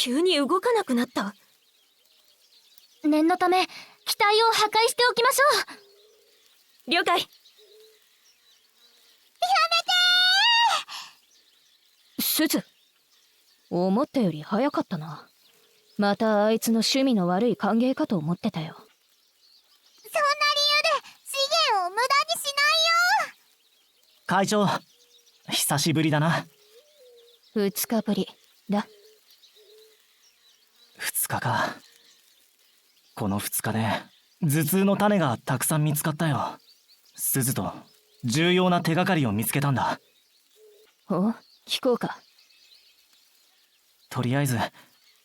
急に動かなくなった。念のため機体を破壊しておきましょう。了解。やめてー。すず、思ったより早かったな。またあいつの趣味の悪い歓迎かと思ってたよ。そんな理由で資源を無駄にしないよ。会長、久しぶりだな。2日ぶりだ。2日か。この2日で頭痛の種がたくさん見つかったよ。すずと重要な手がかりを見つけたんだ。お、聞こうか。とりあえず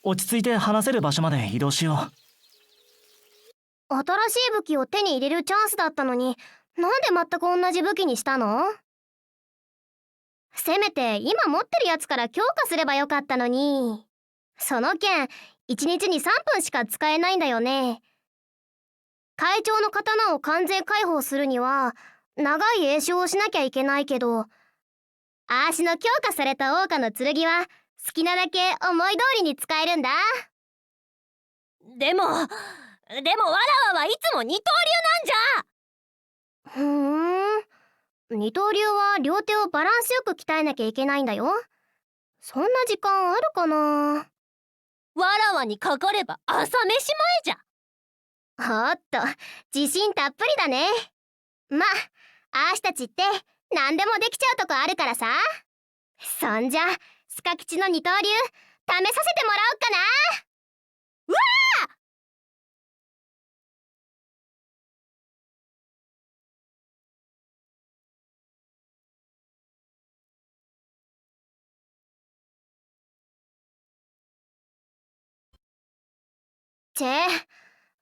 落ち着いて話せる場所まで移動しよう。新しい武器を手に入れるチャンスだったのに、なんで全く同じ武器にしたの？せめて今持ってるやつから強化すればよかったのに。その剣1日に3分しか使えないんだよね。会長の刀を完全解放するには長い詠唱をしなきゃいけないけど、あーしの強化された桜花の剣は好きなだけ思い通りに使えるんだ。でもわらわはいつも二刀流なんじゃ。二刀流は両手をバランスよく鍛えなきゃいけないんだよ。そんな時間あるかな。わらわにかかれば朝飯前じゃ。おっと、自信たっぷりだね。まあーしたちって何でもできちゃうとこあるからさ。そんじゃスカ吉の二刀流試させてもらおうかな。うわー！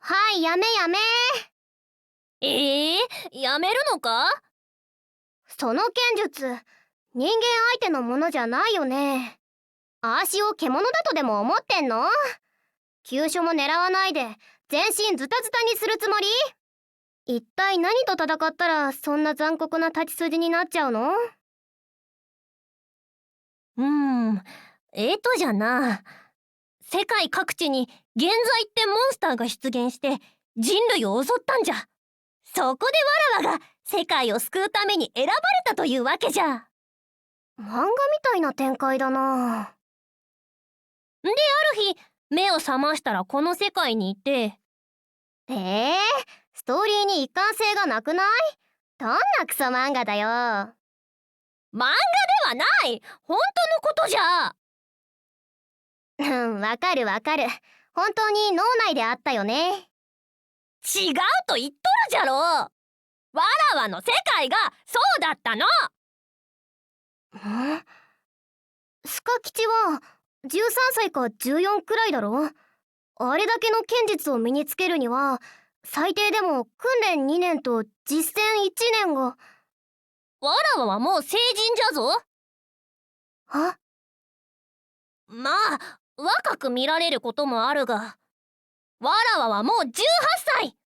はい、やめ。やめるのか？その剣術、人間相手のものじゃないよね。あーしを獣だとでも思ってんの？急所も狙わないで全身ズタズタにするつもり？一体何と戦ったらそんな残酷な立ち筋になっちゃうの？じゃな。世界各地に現在ってモンスターが出現して人類を襲ったんじゃ。そこでわらわが世界を救うために選ばれたというわけじゃ。漫画みたいな展開だな。で、ある日目を覚ましたらこの世界にいて。ストーリーに一貫性がなくない？どんなクソ漫画だよ。漫画ではない、本当のことじゃ。わかる。本当に脳内であったよね。違うと言っとるじゃろ。わらわの世界がそうだったの。スカ吉は13歳か14くらいだろ。あれだけの剣術を身につけるには最低でも訓練2年と実践1年が。わらわはもう成人じゃぞ。まあ若く見られることもあるが、わらわはもう18歳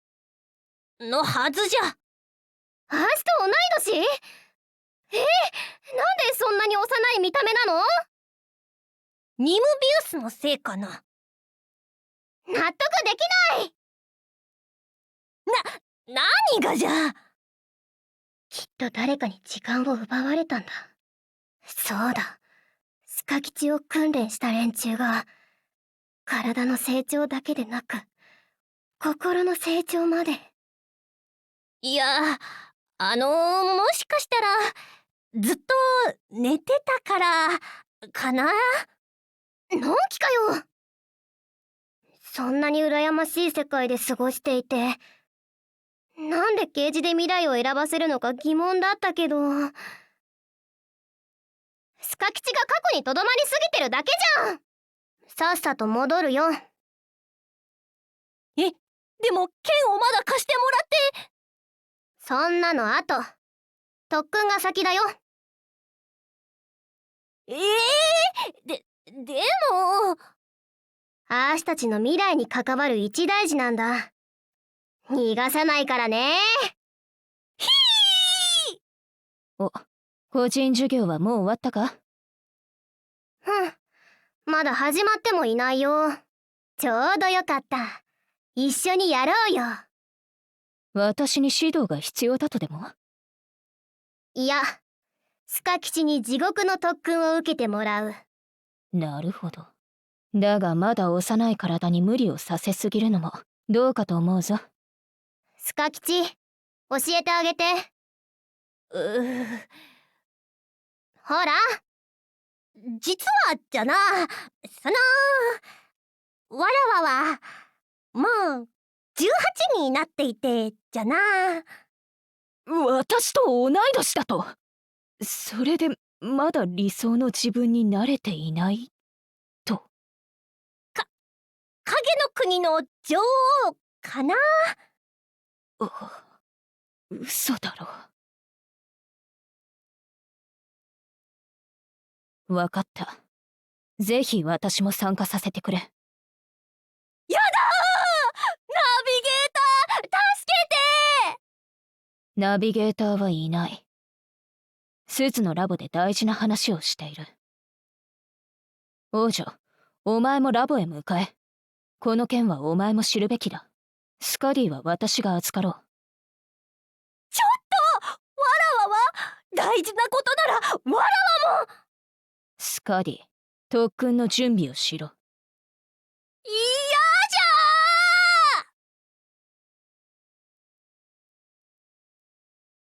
のはずじゃ。あーしと同い年？なんでそんなに幼い見た目なの？ニムビウスのせいかな。納得できない。何がじゃ。きっと誰かに時間を奪われたんだ。そうだ、スカ吉を訓練した連中が体の成長だけでなく心の成長まで。いや、もしかしたらずっと寝てたからかな。のんきかよ。そんなに羨ましい世界で過ごしていて、なんで啓示で未来を選ばせるのか疑問だったけど、スカ吉が過去にとどまりすぎてるだけじゃん。さっさと戻るよ。でも剣をまだ貸してもらって。そんなの後。特訓が先だよ。でもあーしたちの未来に関わる一大事なんだ。逃がさないからね。お、個人授業はもう終わったか？ままだ始まってもいないよ。ちょうどよかった。一緒にやろうよ。私に指導が必要だとでも？いや、スカ吉に地獄の特訓を受けてもらう。なるほど。だがまだ幼い体に無理をさせすぎるのもどうかと思うぞ。スカ吉、教えてあげて。ほら。実はじゃな、わらわはもう18になっていてじゃな。私と同い年だと？それでまだ理想の自分に慣れていないと？影の国の女王かな。嘘だろ。わかった。ぜひ私も参加させてくれ。やだー、ナビゲーター助けて。ナビゲーターはいない。スズのラボで大事な話をしている。王女、お前もラボへ向かえ。この件はお前も知るべきだ。スカディは私が預かろう。ちょっと、わらわは大事なことならわらわも。スカディ、特訓の準備をしろ。いい